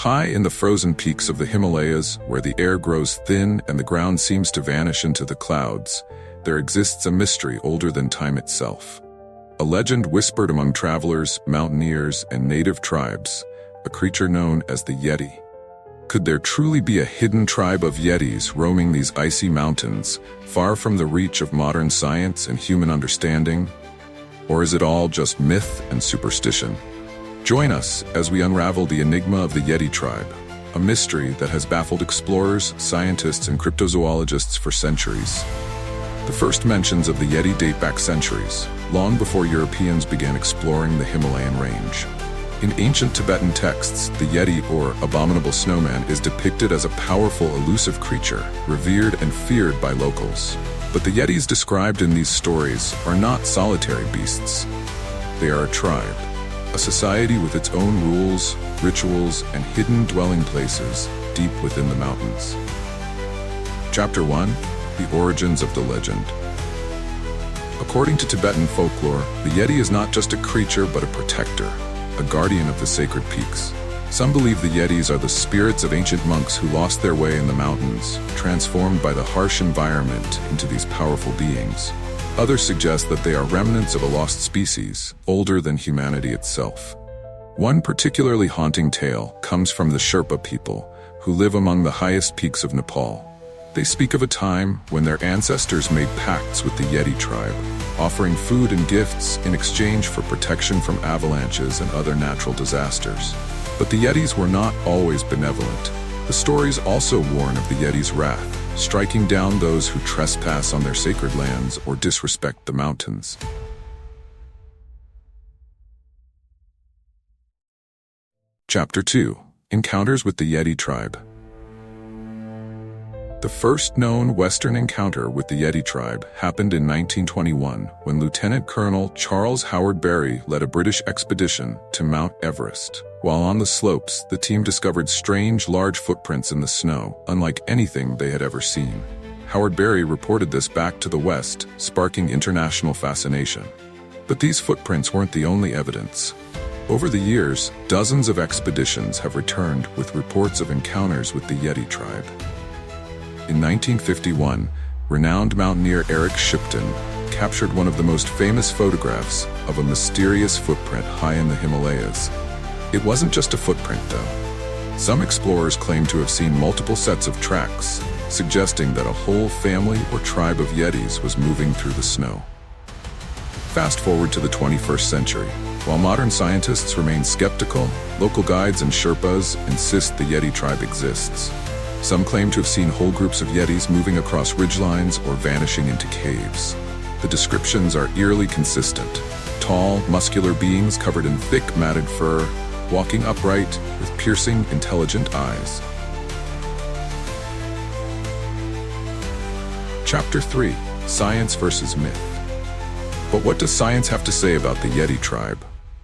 High in the frozen peaks of the Himalayas, where the air grows thin and the ground seems to vanish into the clouds, there exists a mystery older than time itself. A legend whispered among travelers, mountaineers, and native tribes, a creature known as the Yeti. Could there truly be a hidden tribe of Yetis roaming these icy mountains, far from the reach of modern science and human understanding? Or is it all just myth and superstition? Join us as we unravel the enigma of the Yeti tribe, a mystery that has baffled explorers, scientists, and cryptozoologists for centuries. The first mentions of the Yeti date back centuries, long before Europeans began exploring the Himalayan range. In ancient Tibetan texts, the Yeti, or abominable snowman, is depicted as a powerful, elusive creature, revered and feared by locals. But the Yetis described in these stories are not solitary beasts. They are a tribe, a society with its own rules, rituals, and hidden dwelling places deep within the mountains. Chapter 1: The Origins of the Legend. According to Tibetan folklore, the Yeti is not just a creature but a protector, a guardian of the sacred peaks. Some believe the Yetis are the spirits of ancient monks who lost their way in the mountains, transformed by the harsh environment into these powerful beings. Others suggest that they are remnants of a lost species, older than humanity itself. One particularly haunting tale comes from the Sherpa people, who live among the highest peaks of Nepal. They speak of a time when their ancestors made pacts with the Yeti tribe, offering food and gifts in exchange for protection from avalanches and other natural disasters. But the Yetis were not always benevolent. The stories also warn of the Yeti's wrath, striking down those who trespass on their sacred lands or disrespect the mountains. Chapter 2: Encounters with the Yeti tribe. The first known Western encounter with the Yeti tribe happened in 1921 when Lieutenant Colonel Charles Howard Berry led a British expedition to Mount Everest. While on the slopes, the team discovered strange, large footprints in the snow, unlike anything they had ever seen. Howard Berry reported this back to the West, sparking international fascination. But these footprints weren't the only evidence. Over the years, dozens of expeditions have returned with reports of encounters with the Yeti tribe. In 1951, renowned mountaineer Eric Shipton captured one of the most famous photographs of a mysterious footprint high in the Himalayas. It wasn't just a footprint, though. Some explorers claim to have seen multiple sets of tracks, suggesting that a whole family or tribe of Yetis was moving through the snow. Fast forward to the 21st century. While modern scientists remain skeptical, local guides and Sherpas insist the Yeti tribe exists. Some claim to have seen whole groups of Yetis moving across ridgelines or vanishing into caves. The descriptions are eerily consistent. Tall, muscular beings covered in thick, matted fur, walking upright with piercing, intelligent eyes. Chapter 3: Science versus Myth. But what does science have to say about the Yeti tribe?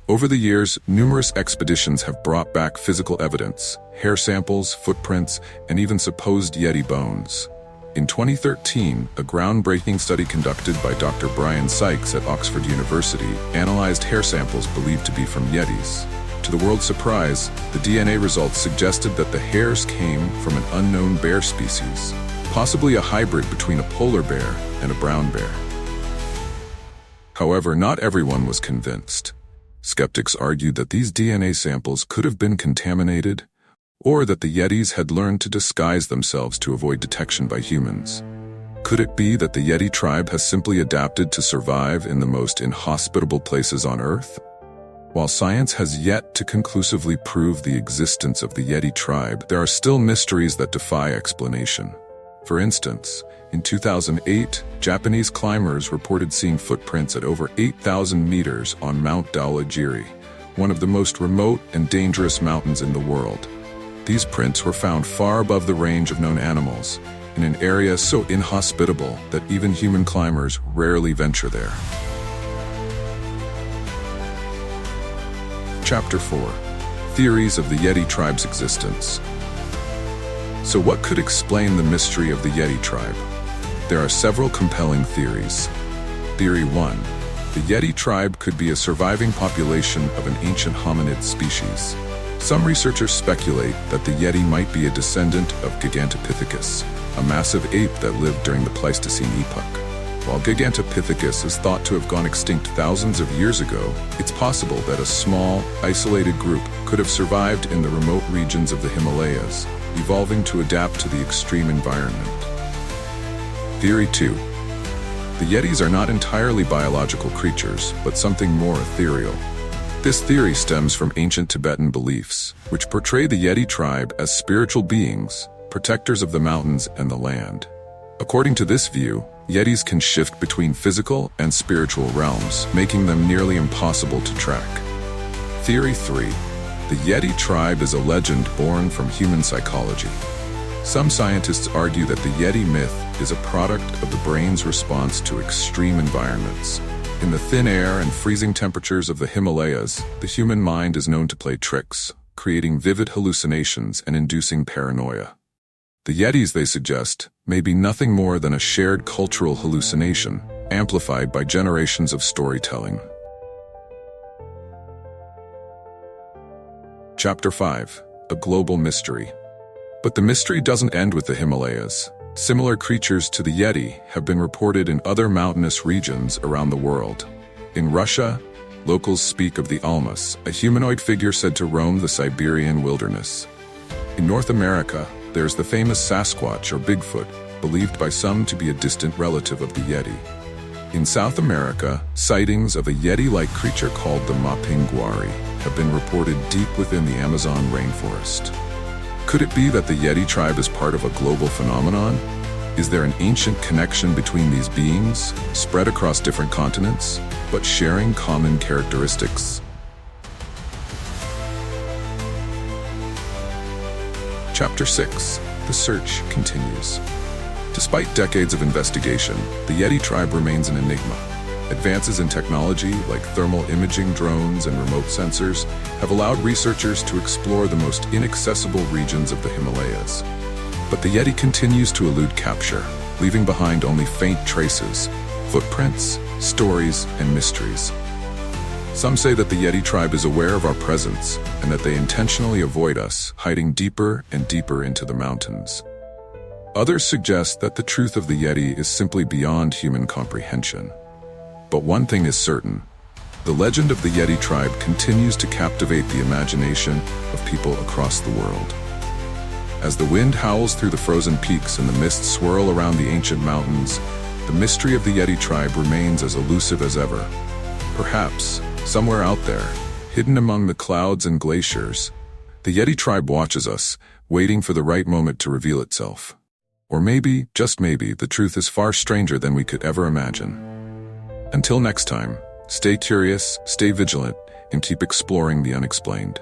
Over the years, numerous expeditions have brought back physical evidence, hair samples, footprints, and even supposed Yeti bones. In 2013, a groundbreaking study conducted by Dr. Brian Sykes at Oxford University analyzed hair samples believed to be from Yetis. To the world's surprise, the DNA results suggested that the hairs came from an unknown bear species, possibly a hybrid between a polar bear and a brown bear. However, not everyone was convinced. Skeptics argued that these DNA samples could have been contaminated, or that the Yetis had learned to disguise themselves to avoid detection by humans. Could it be that the Yeti tribe has simply adapted to survive in the most inhospitable places on Earth? While science has yet to conclusively prove the existence of the Yeti tribe, there are still mysteries that defy explanation. For instance, in 2008, Japanese climbers reported seeing footprints at over 8,000 meters on Mount Dhaulagiri, one of the most remote and dangerous mountains in the world. These prints were found far above the range of known animals, in an area so inhospitable that even human climbers rarely venture there. Chapter 4: Theories of the Yeti tribe's existence. So what could explain the mystery of the Yeti tribe? There are several compelling theories. Theory 1. The Yeti tribe could be a surviving population of an ancient hominid species. Some researchers speculate that the Yeti might be a descendant of Gigantopithecus, a massive ape that lived during the Pleistocene epoch. While Gigantopithecus is thought to have gone extinct thousands of years ago, it's possible that a small, isolated group could have survived in the remote regions of the Himalayas, evolving to adapt to the extreme environment. Theory 2. The Yetis are not entirely biological creatures, but something more ethereal. This theory stems from ancient Tibetan beliefs, which portray the Yeti tribe as spiritual beings, protectors of the mountains and the land. According to this view, Yetis can shift between physical and spiritual realms, making them nearly impossible to track. Theory 3. The Yeti tribe is a legend born from human psychology. Some scientists argue that the Yeti myth is a product of the brain's response to extreme environments. In the thin air and freezing temperatures of the Himalayas, the human mind is known to play tricks, creating vivid hallucinations and inducing paranoia. The Yetis, they suggest, may be nothing more than a shared cultural hallucination, amplified by generations of storytelling. Chapter 5. A Global Mystery. But the mystery doesn't end with the Himalayas. Similar creatures to the Yeti have been reported in other mountainous regions around the world. In Russia, locals speak of the Almas, a humanoid figure said to roam the Siberian wilderness. In North America, there's the famous Sasquatch or Bigfoot, believed by some to be a distant relative of the Yeti. In South America, sightings of a Yeti-like creature called the Mapinguari have been reported deep within the Amazon rainforest. Could it be that the Yeti tribe is part of a global phenomenon? Is there an ancient connection between these beings, spread across different continents, but sharing common characteristics? Chapter 6. The search continues. Despite decades of investigation, the Yeti tribe remains an enigma. Advances in technology, like thermal imaging drones and remote sensors, have allowed researchers to explore the most inaccessible regions of the Himalayas. But the Yeti continues to elude capture, leaving behind only faint traces, footprints, stories, and mysteries. Some say that the Yeti tribe is aware of our presence and that they intentionally avoid us, hiding deeper and deeper into the mountains. Others suggest that the truth of the Yeti is simply beyond human comprehension. But one thing is certain: the legend of the Yeti tribe continues to captivate the imagination of people across the world. As the wind howls through the frozen peaks and the mists swirl around the ancient mountains, the mystery of the Yeti tribe remains as elusive as ever. Perhaps, somewhere out there, hidden among the clouds and glaciers, the Yeti tribe watches us, waiting for the right moment to reveal itself. Or maybe, just maybe, the truth is far stranger than we could ever imagine. Until next time, stay curious, stay vigilant, and keep exploring the unexplained.